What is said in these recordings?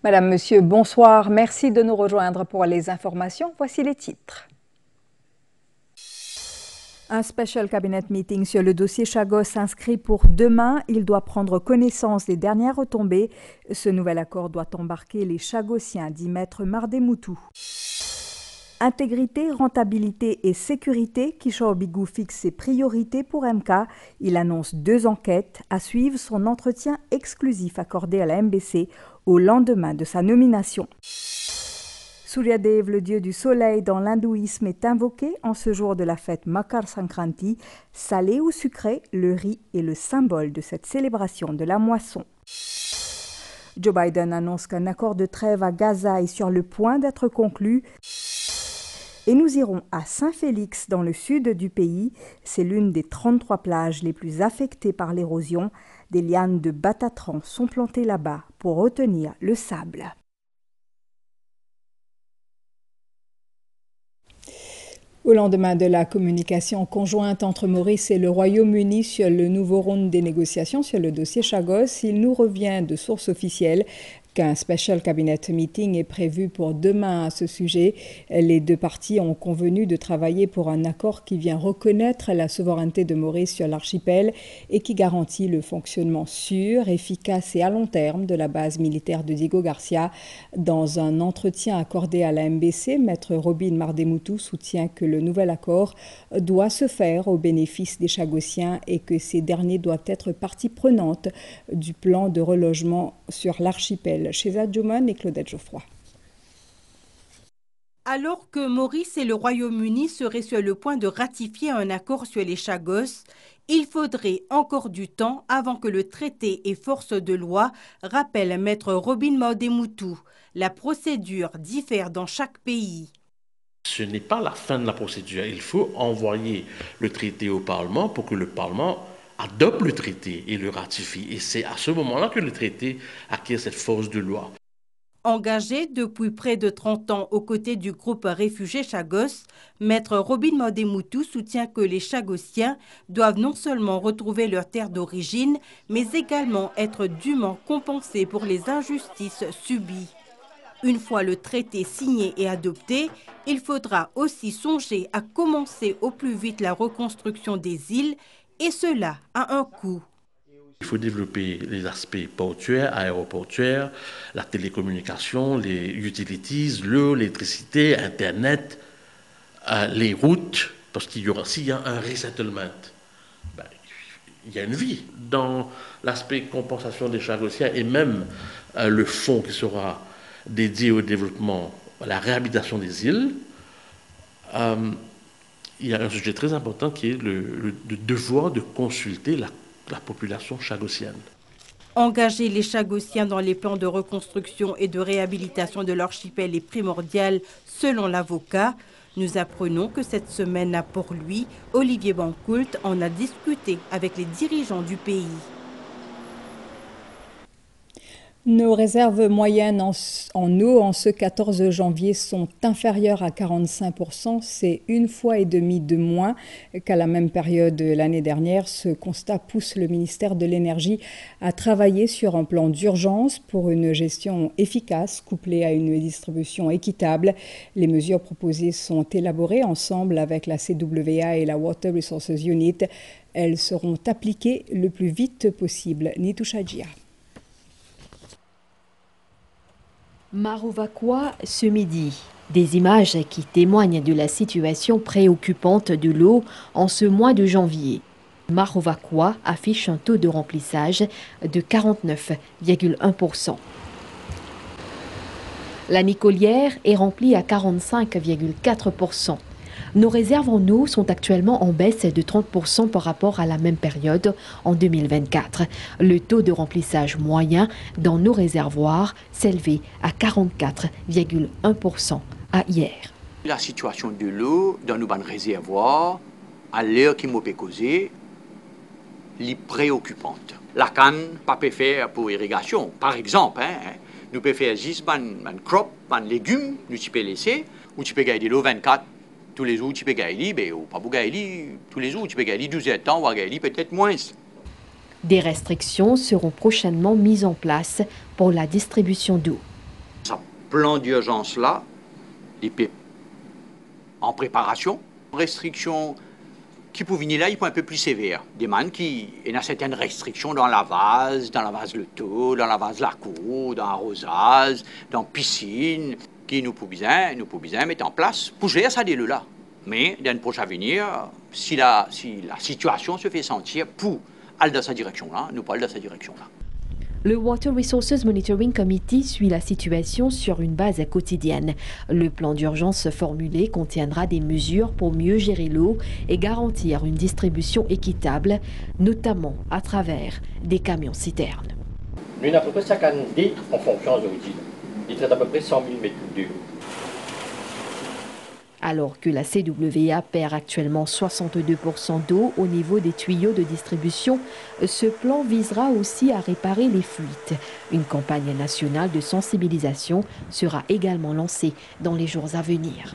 Madame, Monsieur, bonsoir. Merci de nous rejoindre pour les informations. Voici les titres. Un special cabinet meeting sur le dossier Chagos s'inscrit pour demain. Il doit prendre connaissance des dernières retombées. Ce nouvel accord doit embarquer les Chagossiens, dit Maître Mardemoutou. Intégrité, rentabilité et sécurité, Kishore Bigou fixe ses priorités pour MK. Il annonce 2 enquêtes. À suivre son entretien exclusif accordé à la MBC au lendemain de sa nomination. Suryadev, le dieu du soleil dans l'hindouisme, est invoqué en ce jour de la fête Makar Sankranti. Salé ou sucré, le riz est le symbole de cette célébration de la moisson. Joe Biden annonce qu'un accord de trêve à Gaza est sur le point d'être conclu. Et nous irons à Saint-Félix, dans le sud du pays. C'est l'une des 33 plages les plus affectées par l'érosion. Des lianes de batatran sont plantées là-bas pour retenir le sable. Au lendemain de la communication conjointe entre Maurice et le Royaume-Uni sur le nouveau round des négociations sur le dossier Chagos, il nous revient de sources officielles qu'un special cabinet meeting est prévu pour demain à ce sujet. Les deux parties ont convenu de travailler pour un accord qui vient reconnaître la souveraineté de Maurice sur l'archipel et qui garantit le fonctionnement sûr, efficace et à long terme de la base militaire de Diego Garcia. Dans un entretien accordé à la MBC, Maître Robin Mardemoutou soutient que le nouvel accord doit se faire au bénéfice des Chagossiens et que ces derniers doivent être partie prenante du plan de relogement sur l'archipel. Chez Adjouman et Claudette Geoffroy. Alors que Maurice et le Royaume-Uni seraient sur le point de ratifier un accord sur les Chagos, il faudrait encore du temps avant que le traité ait force de loi, rappelle Maître Robin Mardemoutou. La procédure diffère dans chaque pays. Ce n'est pas la fin de la procédure. Il faut envoyer le traité au Parlement pour que le Parlement adopte le traité et le ratifie. Et c'est à ce moment-là que le traité acquiert cette force de loi. Engagé depuis près de 30 ans aux côtés du groupe réfugié Chagos, Maître Robin Mardemoutou soutient que les Chagossiens doivent non seulement retrouver leur terre d'origine, mais également être dûment compensés pour les injustices subies. Une fois le traité signé et adopté, il faudra aussi songer à commencer au plus vite la reconstruction des îles, et cela a un coût. Il faut développer les aspects portuaires, aéroportuaires, la télécommunication, les utilities, l'eau, l'électricité, Internet, les routes, parce qu'il y aura, s'il y a un resettlement, ben, il y a une vie. Dans l'aspect compensation des Chagossiens et même le fonds qui sera dédié au développement, à la réhabilitation des îles, il y a un sujet très important qui est le devoir de consulter la population chagossienne. Engager les Chagossiens dans les plans de reconstruction et de réhabilitation de l'archipel est primordial, selon l'avocat. Nous apprenons que cette semaine a pour lui, Olivier Bancoult en a discuté avec les dirigeants du pays. Nos réserves moyennes en eau en ce 14 janvier sont inférieures à 45%. C'est 1,5 fois de moins qu'à la même période l'année dernière. Ce constat pousse le ministère de l'Énergie à travailler sur un plan d'urgence pour une gestion efficace couplée à une distribution équitable. Les mesures proposées sont élaborées ensemble avec la CWA et la Water Resources Unit. Elles seront appliquées le plus vite possible. Nitou Chadjia. Marovacois ce midi. Des images qui témoignent de la situation préoccupante de l'eau en ce mois de janvier. Marovacois affiche un taux de remplissage de 49,1%. La Nicolière est remplie à 45,4%. Nos réserves en eau sont actuellement en baisse de 30% par rapport à la même période en 2024. Le taux de remplissage moyen dans nos réservoirs s'élevait à 44,1% à hier. La situation de l'eau dans nos réservoirs, à l'heure qui m'a causé, est préoccupante. La canne, pas peut faire pour irrigation. Par exemple, nous pouvons faire juste un crop, un légume, nous pouvons laisser, ou tu peux gagner l'eau 24. Tous les jours, tu peux gagner, mais pas pour gagner. Tous les jours, tu peux gagner 12 temps, ou gagner peut-être moins. Des restrictions seront prochainement mises en place pour la distribution d'eau. plan d'urgence là, il est en préparation. Restrictions qui pour venir là, ils sont un peu plus sévères. Des man qui il y a certaines restrictions dans la vase le taux, dans la vase la cour, dans l'arrosage, dans la piscine, qui nous pouvons bien mettre en place pour gérer ça dès là. Mais dans le prochain avenir, si la situation se fait sentir pour aller dans cette direction-là, nous pas aller dans cette direction-là. Le Water Resources Monitoring Committee suit la situation sur une base quotidienne. Le plan d'urgence formulé contiendra des mesures pour mieux gérer l'eau et garantir une distribution équitable, notamment à travers des camions-citernes. Nous avons à peu près 50 litres en fonction de l'outil. Il traite à peu près 100 000 mètres cubes d'eau. Alors que la CWA perd actuellement 62% d'eau au niveau des tuyaux de distribution, ce plan visera aussi à réparer les fuites. Une campagne nationale de sensibilisation sera également lancée dans les jours à venir.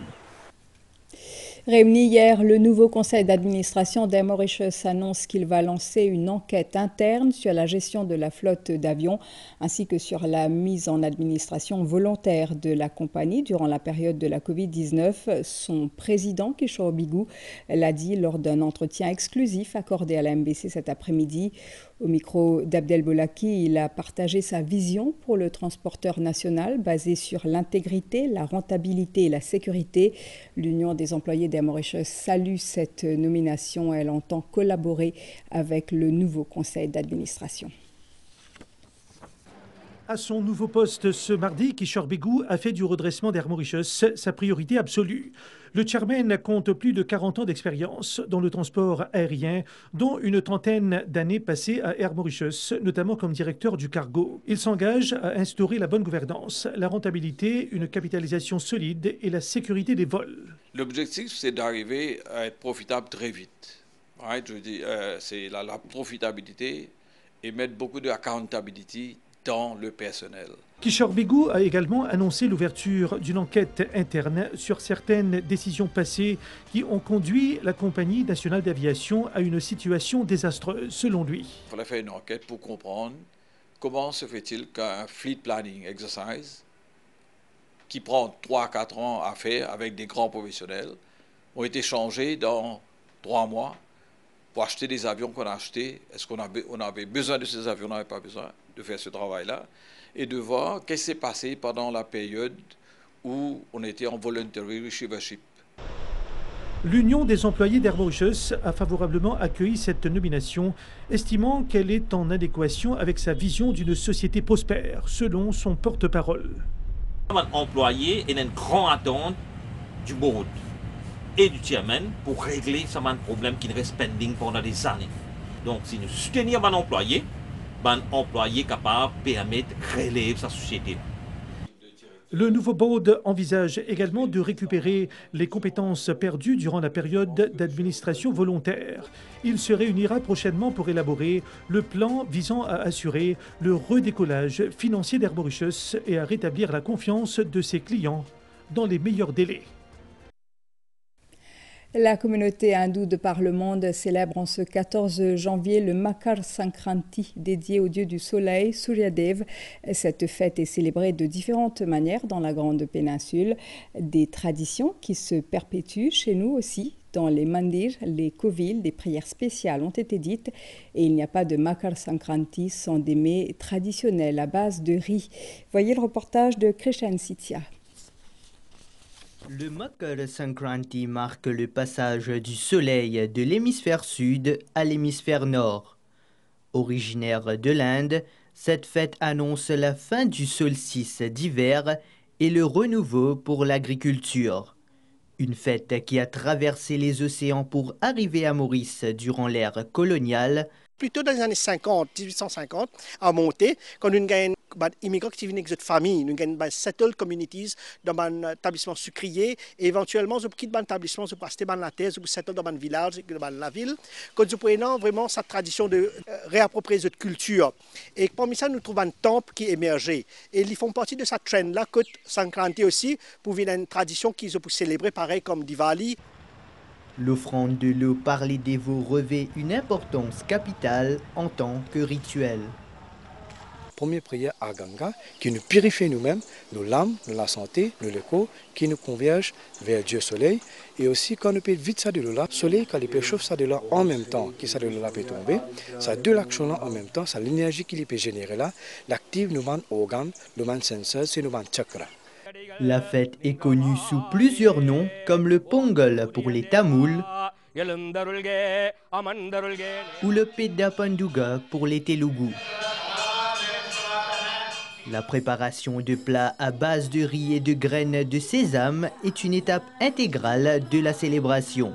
Réuni hier, le nouveau conseil d'administration d'Air Mauritius annonce qu'il va lancer une enquête interne sur la gestion de la flotte d'avions ainsi que sur la mise en administration volontaire de la compagnie durant la période de la Covid-19. Son président, Kishore Bigou, l'a dit lors d'un entretien exclusif accordé à la MBC cet après-midi. Au micro d'Abdel Bolaki, il a partagé sa vision pour le transporteur national basée sur l'intégrité, la rentabilité et la sécurité. L'Union des employés d'Air Mauritius salue cette nomination. Elle entend collaborer avec le nouveau conseil d'administration. À son nouveau poste ce mardi, Kishore Bigou a fait du redressement d'Air Mauritius sa priorité absolue. Le chairman compte plus de 40 ans d'expérience dans le transport aérien, dont une trentaine d'années passées à Air Mauritius, notamment comme directeur du cargo. Il s'engage à instaurer la bonne gouvernance, la rentabilité, une capitalisation solide et la sécurité des vols. L'objectif, c'est d'arriver à être profitable très vite. Right? Je dis, c'est la profitabilité et mettre beaucoup de accountability dans le personnel. Kishore Bigou a également annoncé l'ouverture d'une enquête interne sur certaines décisions passées qui ont conduit la compagnie nationale d'aviation à une situation désastreuse, selon lui. Il fallait faire une enquête pour comprendre comment se fait-il qu'un fleet planning exercise qui prend 3 à 4 ans à faire avec des grands professionnels ont été changés dans 3 mois pour acheter des avions qu'on a achetés. Est-ce qu'on avait besoin de ces avions? On n'avait pas besoin de faire ce travail-là. Et de voir qu'est-ce qui s'est passé pendant la période où on était en voluntary receivership. L'Union des employés d'Air Mauritius a favorablement accueilli cette nomination, estimant qu'elle est en adéquation avec sa vision d'une société prospère, selon son porte-parole. Employé et une grande attente du board et du chairman pour régler ce problème qui reste pending pendant des années. Donc, si nous soutenons un employé capable de permettre de relever sa société. Le nouveau board envisage également de récupérer les compétences perdues durant la période d'administration volontaire. Il se réunira prochainement pour élaborer le plan visant à assurer le redécollage financier d'Air Mauritius et à rétablir la confiance de ses clients dans les meilleurs délais. La communauté hindoue de par le monde célèbre en ce 14 janvier le Makar Sankranti, dédié au dieu du soleil, Suryadev. Cette fête est célébrée de différentes manières dans la grande péninsule. Des traditions qui se perpétuent chez nous aussi. Dans les mandirs, les kovils, des prières spéciales ont été dites et il n'y a pas de Makar Sankranti sans des mets traditionnels à base de riz. Voyez le reportage de Krishan Sitya. Le Makar Sankranti marque le passage du soleil de l'hémisphère sud à l'hémisphère nord. Originaire de l'Inde, cette fête annonce la fin du solstice d'hiver et le renouveau pour l'agriculture. Une fête qui a traversé les océans pour arriver à Maurice durant l'ère coloniale. Plutôt dans les années 50, 1850, à monter, quand nous avons des immigrants qui viennent avec notre famille, nous avons des settled communities dans un établissement sucrier, et éventuellement, nous quittons un établissement, nous passons dans la terre, nous settlent dans un village, dans la ville. Quand nous prenons vraiment cette tradition de réapproprier notre culture. Et parmi ça, nous trouvons un temple qui émergeait. Et ils font partie de cette trend-là, que Sankranti aussi, pour une tradition qu'ils ont célébrer pareil comme Diwali. L'offrande de l'eau par les dévots revêt une importance capitale en tant que rituel. première prière à Ganga qui nous purifie nous-mêmes, nos l'âme, la santé, le corps, qui nous converge vers Dieu Soleil. Et aussi, quand nous peut vite ça de là, Soleil, quand il peut chauffer ça de là en même temps, qui ça de là peut tomber, ça deux actions là en même temps, ça l'énergie qu'il peut générer là, l'active nous mène organes, nous mène sensors, c'est nous mène chakra. La fête est connue sous plusieurs noms, comme le Pongal pour les Tamouls ou le Pedda Panduga pour les Telugus. La préparation de plats à base de riz et de graines de sésame est une étape intégrale de la célébration.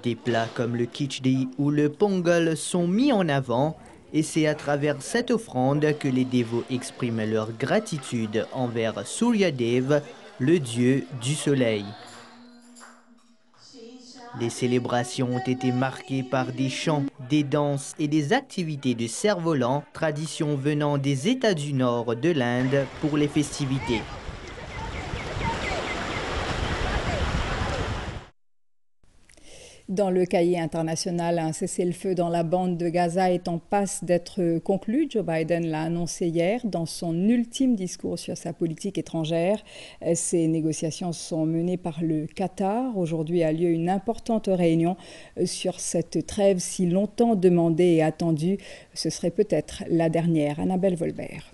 Des plats comme le Khichdi ou le Pongal sont mis en avant et c'est à travers cette offrande que les dévots expriment leur gratitude envers Suryadev, le dieu du soleil. Les célébrations ont été marquées par des chants, des danses et des activités de cerf-volant, tradition venant des États du Nord de l'Inde pour les festivités. Dans le cahier international, un cessez-le-feu dans la bande de Gaza est en passe d'être conclu. Joe Biden l'a annoncé hier dans son ultime discours sur sa politique étrangère. Ces négociations sont menées par le Qatar. Aujourd'hui a lieu une importante réunion sur cette trêve si longtemps demandée et attendue. Ce serait peut-être la dernière. Annabelle Volbert.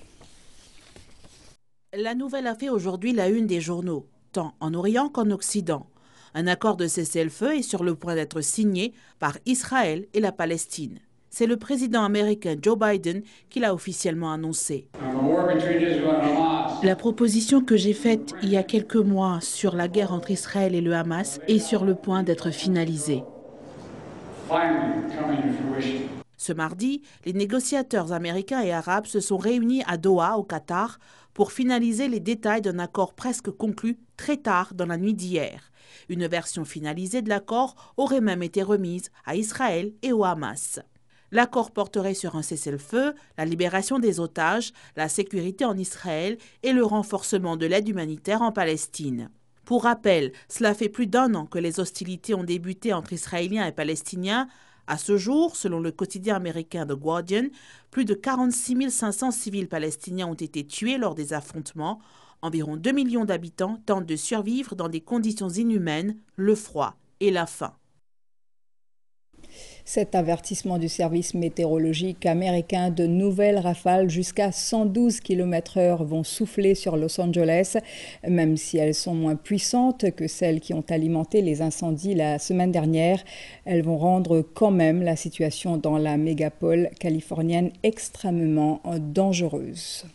La nouvelle a fait aujourd'hui la une des journaux, tant en Orient qu'en Occident. Un accord de cessez-le-feu est sur le point d'être signé par Israël et la Palestine. C'est le président américain Joe Biden qui l'a officiellement annoncé. La proposition que j'ai faite il y a quelques mois sur la guerre entre Israël et le Hamas est sur le point d'être finalisée. Ce mardi, les négociateurs américains et arabes se sont réunis à Doha, au Qatar, pour finaliser les détails d'un accord presque conclu très tard dans la nuit d'hier. Une version finalisée de l'accord aurait même été remise à Israël et au Hamas. L'accord porterait sur un cessez-le-feu, la libération des otages, la sécurité en Israël et le renforcement de l'aide humanitaire en Palestine. Pour rappel, cela fait plus d'1 an que les hostilités ont débuté entre Israéliens et Palestiniens. À ce jour, selon le quotidien américain The Guardian, plus de 46 500 civils palestiniens ont été tués lors des affrontements. Environ 2 millions d'habitants tentent de survivre dans des conditions inhumaines, le froid et la faim. Cet avertissement du service météorologique américain, de nouvelles rafales jusqu'à 112 km/h vont souffler sur Los Angeles, même si elles sont moins puissantes que celles qui ont alimenté les incendies la semaine dernière. Elles vont rendre quand même la situation dans la mégapole californienne extrêmement dangereuse.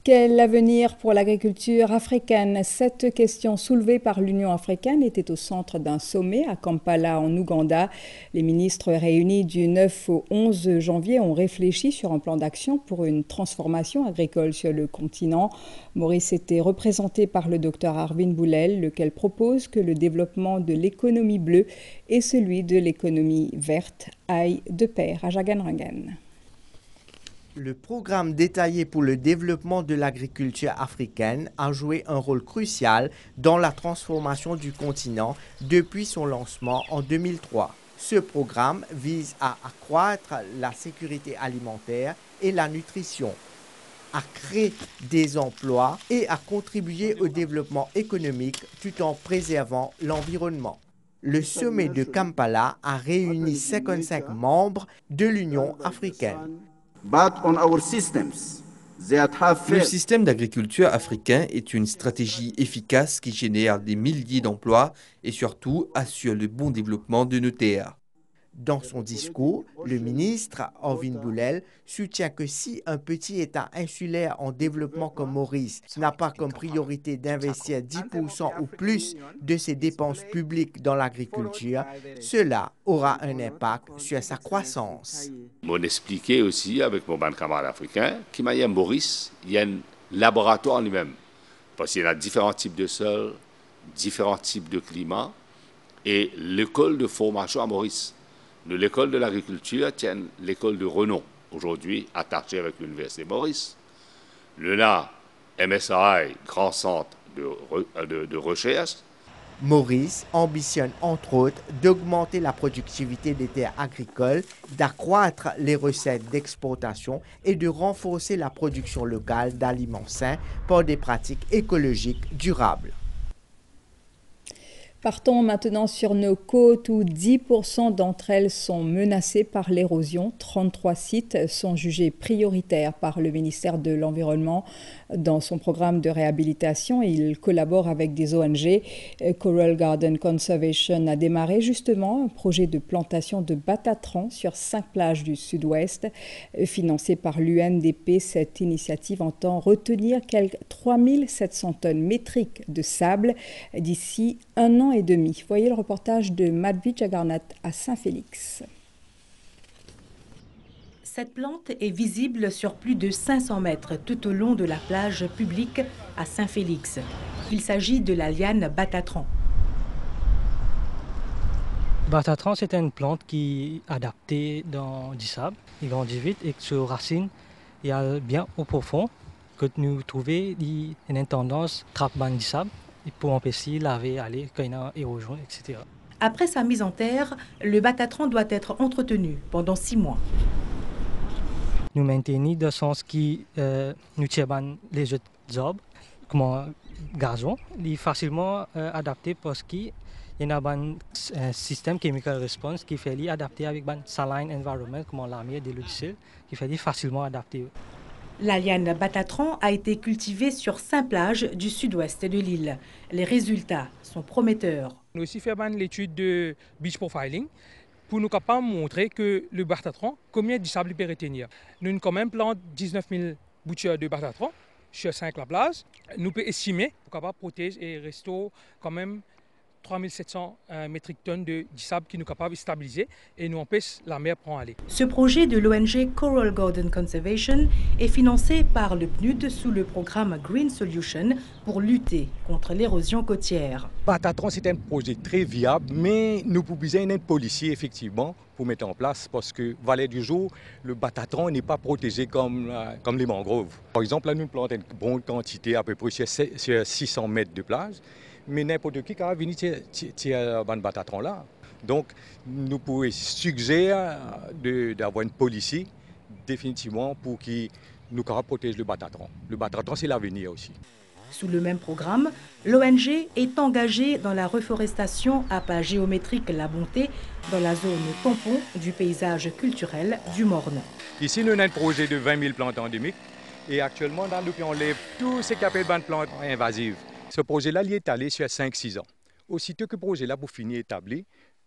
Quel avenir pour l'agriculture africaine? Cette question soulevée par l'Union africaine était au centre d'un sommet à Kampala en Ouganda. Les ministres réunis du 9 au 11 janvier ont réfléchi sur un plan d'action pour une transformation agricole sur le continent. Maurice était représenté par le docteur Arvin Boulel, lequel propose que le développement de l'économie bleue et celui de l'économie verte aillent de pair à Jaganrangan. Le programme détaillé pour le développement de l'agriculture africaine a joué un rôle crucial dans la transformation du continent depuis son lancement en 2003. Ce programme vise à accroître la sécurité alimentaire et la nutrition, à créer des emplois et à contribuer au développement économique tout en préservant l'environnement. Le sommet de Kampala a réuni 55 membres de l'Union africaine. Le système d'agriculture africain est une stratégie efficace qui génère des milliers d'emplois et surtout assure le bon développement de nos terres. Dans son discours, le ministre Arvin Boulel soutient que si un petit État insulaire en développement comme Maurice n'a pas comme priorité d'investir 10% ou plus de ses dépenses publiques dans l'agriculture, cela aura un impact sur sa croissance. On expliquait aussi avec mon camarade africain qu'il y a Maurice, il y a un laboratoire en lui-même. Parce qu'il y a différents types de sols, différents types de climats et l'école de formation à Maurice. L'école de l'agriculture tient l'école de renom, aujourd'hui attachée avec l'Université Maurice. Le MSI, grand centre de recherche. Maurice ambitionne entre autres d'augmenter la productivité des terres agricoles, d'accroître les recettes d'exportation et de renforcer la production locale d'aliments sains par des pratiques écologiques durables. Partons maintenant sur nos côtes où 10% d'entre elles sont menacées par l'érosion. 33 sites sont jugés prioritaires par le ministère de l'Environnement dans son programme de réhabilitation. Il collabore avec des ONG. Coral Garden Conservation a démarré justement un projet de plantation de batatran sur 5 plages du sud-ouest. Financé par l'UNDP, cette initiative entend retenir quelques 3700 tonnes métriques de sable d'ici 1 an et demi. Voyez le reportage de Madhvi Jagarnath à Saint-Félix. Cette plante est visible sur plus de 500 mètres tout au long de la plage publique à Saint-Félix. Il s'agit de la liane batatran. Batatran, c'est une plante qui est adaptée dans du sable. Il grandit vite et sur racines, il y a bien au profond que nous trouvons une tendance trappe du sable pour empêcher laver aller quand il y a érosion, etc. Après sa mise en terre, le batatran doit être entretenu pendant 6 mois. Nous maintenons dans le sens qui nous tirons les autres arbres, comme gazon, il est facilement adapté parce qu'il y a un système chemical response qui fait adapter avec un saline environment comme la mer de l'eau du ciel, qui fait facilement adapté. La liane batatran a été cultivée sur 5 plages du sud-ouest de l'île. Les résultats sont prometteurs. Nous aussi fait l'étude de beach profiling pour nous capables de montrer que le batatran, combien de sable il peut retenir. Nous avons quand même planté 19 000 boutures de batatran sur 5 la plage. Nous pouvons estimer pour capable protéger et restaurer quand même 3700 métriques tonnes de sable qui nous capables de stabiliser et nous empêche la mer prendre aller. Ce projet de l'ONG Coral Garden Conservation est financé par le PNUD sous le programme Green Solution pour lutter contre l'érosion côtière. Batatran, c'est un projet très viable, mais nous pouvons besoin d'un policier effectivement pour mettre en place parce que Vallée du Jour, le batatran n'est pas protégé comme les mangroves. Par exemple, là, nous plantons une bonne quantité, à peu près sur 600 mètres de plage. Mais n'importe qui va venir tirer un batatran là. Donc, nous pouvons suggérer d'avoir une policy définitivement pour qui nous protège le batatran. Le batatran, c'est l'avenir aussi. Sous le même programme, l'ONG est engagée dans la reforestation à pas géométrique La Bonté dans la zone tampon du paysage culturel du Morne. Ici, nous avons un projet de 20 000 plantes endémiques et actuellement, dans on enlève tous ces capés de plantes invasives. Ce projet-là, il est étalé sur 5-6 ans. Aussitôt que le projet-là, pour finir établi,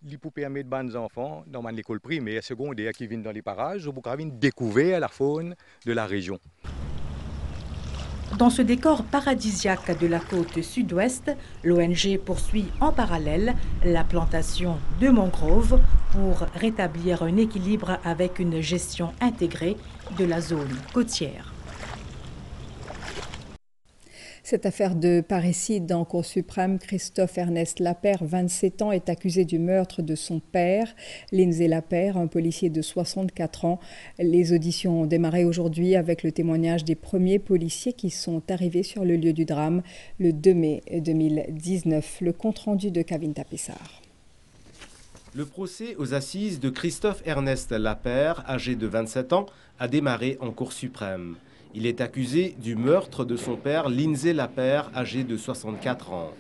il peut permettre aux enfants dans l'école primaire, secondaire, qui viennent dans les parages, pour découvrir la faune de la région. Dans ce décor paradisiaque de la côte sud-ouest, l'ONG poursuit en parallèle la plantation de mangroves pour rétablir un équilibre avec une gestion intégrée de la zone côtière. Cette affaire de parricide en Cour suprême, Christophe Ernest Lapère, 27 ans, est accusé du meurtre de son père, Lindsay Lapère, un policier de 64 ans. Les auditions ont démarré aujourd'hui avec le témoignage des premiers policiers qui sont arrivés sur le lieu du drame le 2 mai 2019. Le compte-rendu de Kavin Tapissar. Le procès aux assises de Christophe Ernest Lapère, âgé de 27 ans, a démarré en Cour suprême. Il est accusé du meurtre de son père, Lindsay Lapère, âgé de 64 ans.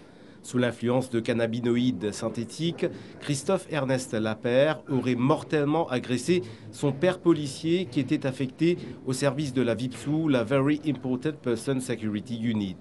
Sous l'influence de cannabinoïdes synthétiques, Christophe Ernest Lapère aurait mortellement agressé son père policier qui était affecté au service de la VIPSU, la Very Important Person Security Unit.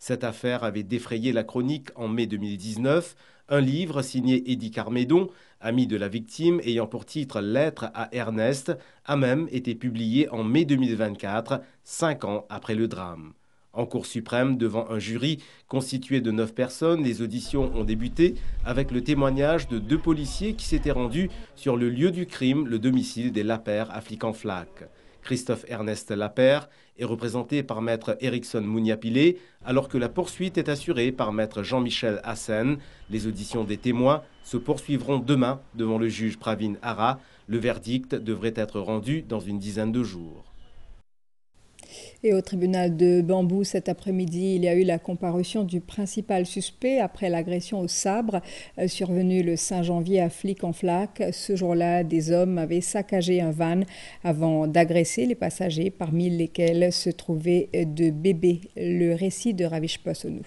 Cette affaire avait défrayé la chronique en mai 2019. Un livre signé Eddie Carmédon, ami de la victime, ayant pour titre « Lettre à Ernest », a même été publié en mai 2024, 5 ans après le drame. En Cour suprême, devant un jury constitué de 9 personnes, les auditions ont débuté avec le témoignage de 2 policiers qui s'étaient rendus sur le lieu du crime, le domicile des Lapère à Flic-en-Flac. Christophe Ernest Lapère est représenté par maître Erickson Mouniapilé, alors que la poursuite est assurée par maître Jean-Michel Hassen. Les auditions des témoins se poursuivront demain devant le juge Pravin Hara. Le verdict devrait être rendu dans une dizaine de jours. Et au tribunal de Bambou cet après-midi, il y a eu la comparution du principal suspect après l'agression au sabre survenue le 5 janvier à Flic-en-Flac. Ce jour-là, des hommes avaient saccagé un van avant d'agresser les passagers, parmi lesquels se trouvaient deux bébés. Le récit de Ravish Passonou.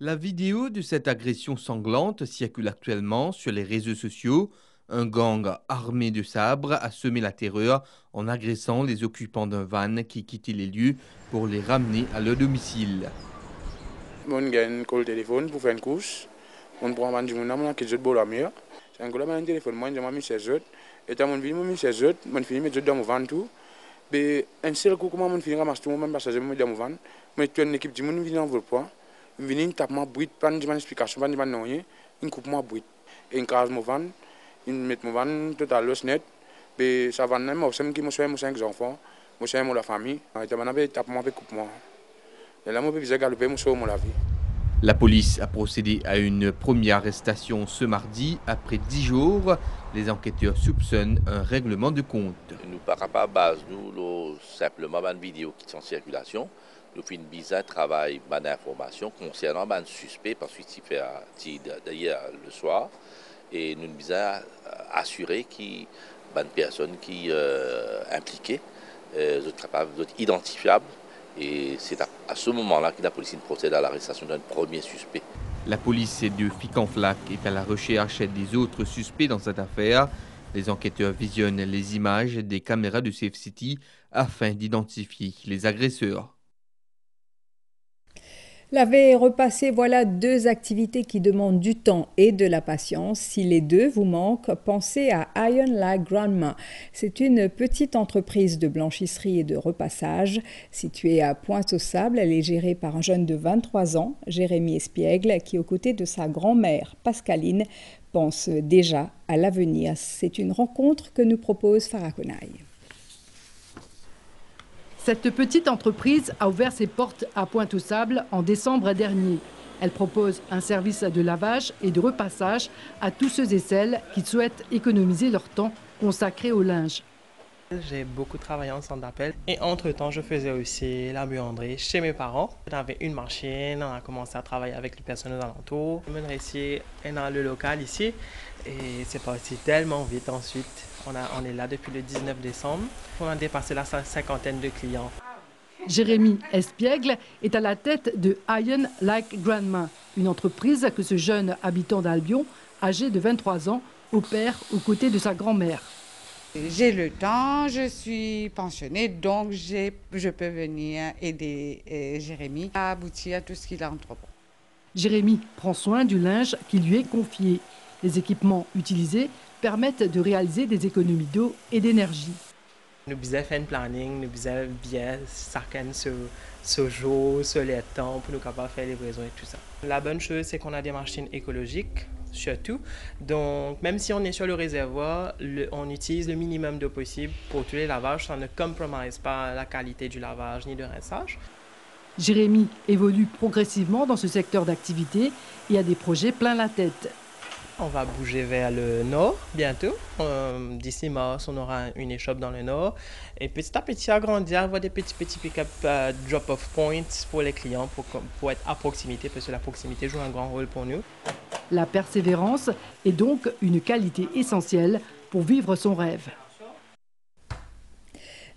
La vidéo de cette agression sanglante circule actuellement sur les réseaux sociaux. Un gang armé de sabres a semé la terreur en agressant les occupants d'un van qui quittaient les lieux pour les ramener à leur domicile. On a un call téléphone pour faire une course. On prend un man qui est la mer. C'est un call téléphone, moi j'ai mis 16 heures. Et quand on vient mis 16 heures, on finit mettre dans mon van tout. Mais un seul coup comment on finit ramasser tout mon passager dans mon van. Mais tu as une équipe de monde vient en vol point. Vient tape ma bruit, pas de explication, pas de rien. Une coupe ma bruit. Et une case mon van. Une met mon van total net. Mais ça va même aussi qui me soigne mon 5 enfants, mon soigne la famille. Et tu m'as tape moi coupe moi. Et là moi je vais galoper mon soigne la vie. La police a procédé à une première arrestation ce mardi. Après 10 jours, les enquêteurs soupçonnent un règlement de compte. Nous par rapport à base, nous simplement une vidéo qui est en circulation. Nous faisons une bizarre travail d'information concernant un suspect parce qu'il fait d'ailleurs le soir. Et nous avons assuré qu'il y a une personne qui est impliquée, identifiable. Et c'est à ce moment-là que la police procède à l'arrestation d'un premier suspect. La police de Flic-en-Flac est à la recherche des autres suspects dans cette affaire. Les enquêteurs visionnent les images des caméras de Safe City afin d'identifier les agresseurs. Laver et repasser, voilà deux activités qui demandent du temps et de la patience. Si les deux vous manquent, pensez à Iron Like Grandma. C'est une petite entreprise de blanchisserie et de repassage située à Pointe-aux-Sables. Elle est gérée par un jeune de 23 ans, Jérémy Espiègle, qui, aux côtés de sa grand-mère Pascaline, pense déjà à l'avenir. C'est une rencontre que nous propose Farah Konaï. Cette petite entreprise a ouvert ses portes à Pointe-aux-Sables en décembre dernier. Elle propose un service de lavage et de repassage à tous ceux et celles qui souhaitent économiser leur temps consacré au linge. J'ai beaucoup travaillé en centre d'appel et entre-temps, je faisais aussi la buanderie chez mes parents. J'avais une machine, on a commencé à travailler avec les personnes aux alentours. Je me réussis dans le local ici et c'est parti tellement vite ensuite. On est là depuis le 19 décembre. On a dépassé la cinquantaine de clients. Jérémy Espiègle est à la tête de Iron Like Grandma, une entreprise que ce jeune habitant d'Albion, âgé de 23 ans, opère aux côtés de sa grand-mère. J'ai le temps, je suis pensionnée, donc je peux venir aider Jérémy à aboutir à tout ce qu'il a entrepris. Jérémy prend soin du linge qui lui est confié. Les équipements utilisés permettent de réaliser des économies d'eau et d'énergie. Nous devons faire un planning, nous devons bien chacun ce jour, ce temps pour nous capables de faire les livraisons et tout ça. La bonne chose, c'est qu'on a des machines écologiques, surtout. Donc, même si on est sur le réservoir, on utilise le minimum d'eau possible pour tous les lavages. Ça ne compromise pas la qualité du lavage ni de rinçage. Jérémy évolue progressivement dans ce secteur d'activité et a des projets plein la tête. On va bouger vers le nord bientôt. D'ici mars, on aura une échoppe dans le nord. Et petit à petit, agrandir, avoir des petits pick-up drop-off points pour les clients, pour être à proximité, parce que la proximité joue un grand rôle pour nous. La persévérance est donc une qualité essentielle pour vivre son rêve.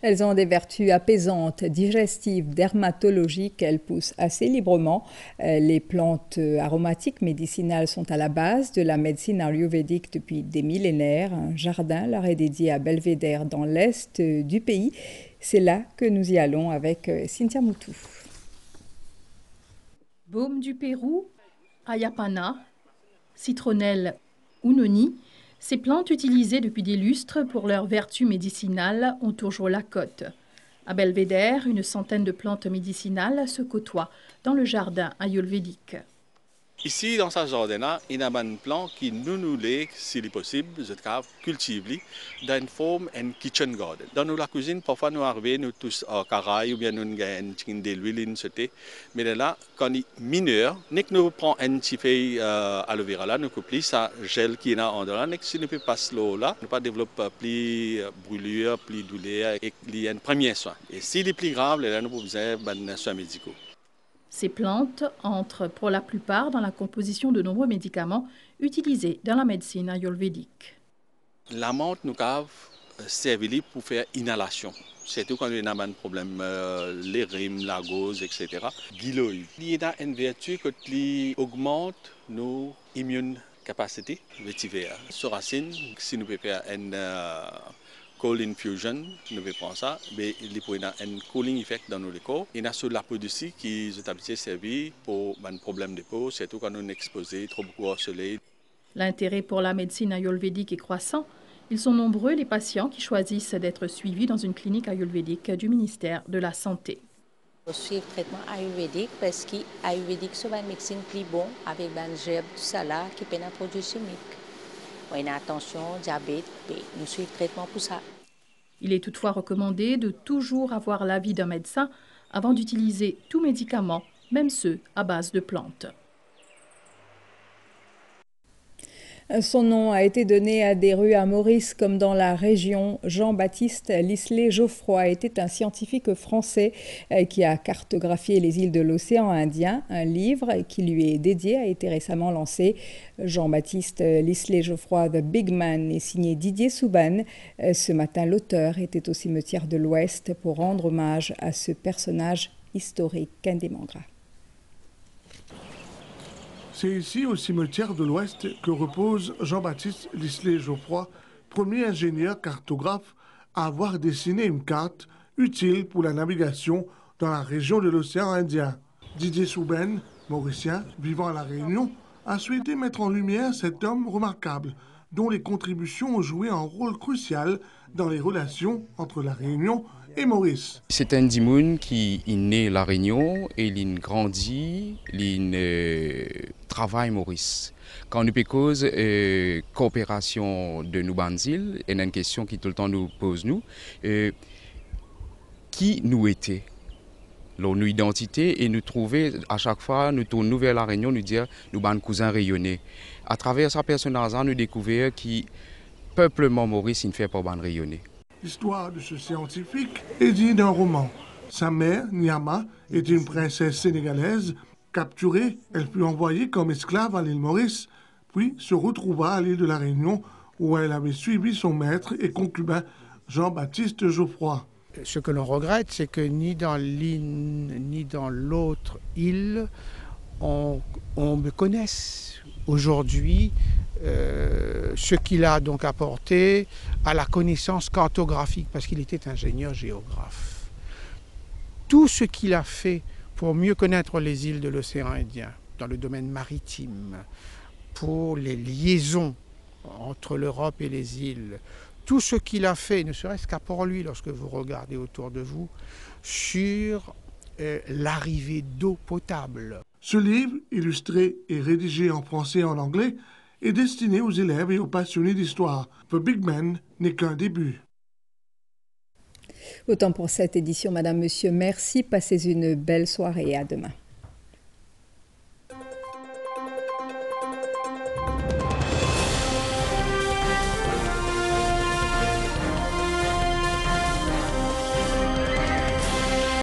Elles ont des vertus apaisantes, digestives, dermatologiques. Elles poussent assez librement. Les plantes aromatiques médicinales sont à la base de la médecine ayurvédique depuis des millénaires. Un jardin leur est dédié à Belvédère dans l'est du pays. C'est là que nous y allons avec Cynthia Moutou. Baume du Pérou, Ayapana, citronnelle ou noni. Ces plantes utilisées depuis des lustres pour leurs vertus médicinales ont toujours la cote. À Belvédère, une centaine de plantes médicinales se côtoient dans le jardin ayurvédique. Ici, dans ce jardin-là, il y a un plan qui nous laisse, si possible, je cultiver dans une forme de kitchen garden. Dans la cuisine, parfois nous arrivons, nous tous au caraï ou bien nous avons des huiles, mais là, quand il est mineur, nous prenons un petit feuille aloe vera là, nous coupons ça gel qui est en dedans, si nous ne pouvons pas l'eau là, nous pas développer plus brûlure, plus douleur, et il y a un premier soin. Et s'il est plus grave, là, nous avons besoin de soins médicaux. Ces plantes entrent pour la plupart dans la composition de nombreux médicaments utilisés dans la médecine ayurvédique. La menthe nous a servi pour faire inhalation. Surtout quand on a un problème, les rimes, la gauze, etc. Guiloï. Il y a une vertu qui augmente nos immune capacités vétivères. Sur racine, si nous pouvons faire une cold infusion, nous pouvons prendre ça, mais il peut y avoir un cooling effect dans nos corps. Il y a sur la peau dessus qui est servi pour un problème de peau, surtout quand on est exposé trop beaucoup au soleil. L'intérêt pour la médecine ayurvédique est croissant. Ils sont nombreux les patients qui choisissent d'être suivis dans une clinique ayurvédique du ministère de la Santé. Je suis le traitement ayurvédique parce que l'ayurvédique c'est une médecine plus bon avec des herbes, tout ça là qui peine à produire chimique. On a attention, diabète, nous suivons le traitement pour ça. Il est toutefois recommandé de toujours avoir l'avis d'un médecin avant d'utiliser tout médicament, même ceux à base de plantes. Son nom a été donné à des rues à Maurice comme dans la région. Jean-Baptiste Lislet-Geoffroy était un scientifique français qui a cartographié les îles de l'océan Indien. Un livre qui lui est dédié a été récemment lancé. Jean-Baptiste Lislet-Geoffroy, The Big Man, est signé Didier Souban. Ce matin, l'auteur était au cimetière de l'Ouest pour rendre hommage à ce personnage historique. Kandemangra. C'est ici, au cimetière de l'Ouest, que repose Jean-Baptiste Lislet-Geoffroy, premier ingénieur cartographe à avoir dessiné une carte utile pour la navigation dans la région de l'océan Indien. Didier Souban, mauricien, vivant à La Réunion, a souhaité mettre en lumière cet homme remarquable, dont les contributions ont joué un rôle crucial dans les relations entre La Réunion et Maurice. C'est un dimoun qui est né à La Réunion et il grandit, il travaille Maurice. Quand nous cause coopération de nos îles, il y a une question qui tout le temps nous pose nous, qui nous était, nos identités, et nous trouver à chaque fois nous tournons vers La Réunion, nous dire nous sommes cousins rayonnés. À travers sa personnage, nous découvrons qui peuplement Maurice il fait pour ban rayonner. L'histoire de ce scientifique est digne d'un roman. Sa mère, Nyama, était une princesse sénégalaise. Capturée, elle fut envoyée comme esclave à l'île Maurice, puis se retrouva à l'île de La Réunion, où elle avait suivi son maître et concubin Jean-Baptiste Geoffroy. Ce que l'on regrette, c'est que ni dans l'île ni dans l'autre île, on me connaisse aujourd'hui ce qu'il a donc apporté à la connaissance cartographique, parce qu'il était ingénieur géographe. Tout ce qu'il a fait pour mieux connaître les îles de l'océan Indien, dans le domaine maritime, pour les liaisons entre l'Europe et les îles, tout ce qu'il a fait, ne serait-ce qu'à Port-Louis, lorsque vous regardez autour de vous, sur l'arrivée d'eau potable. Ce livre, illustré et rédigé en français et en anglais, est destiné aux élèves et aux passionnés d'histoire. The Big Man n'est qu'un début. Autant pour cette édition, Madame, Monsieur, merci. Passez une belle soirée et à demain.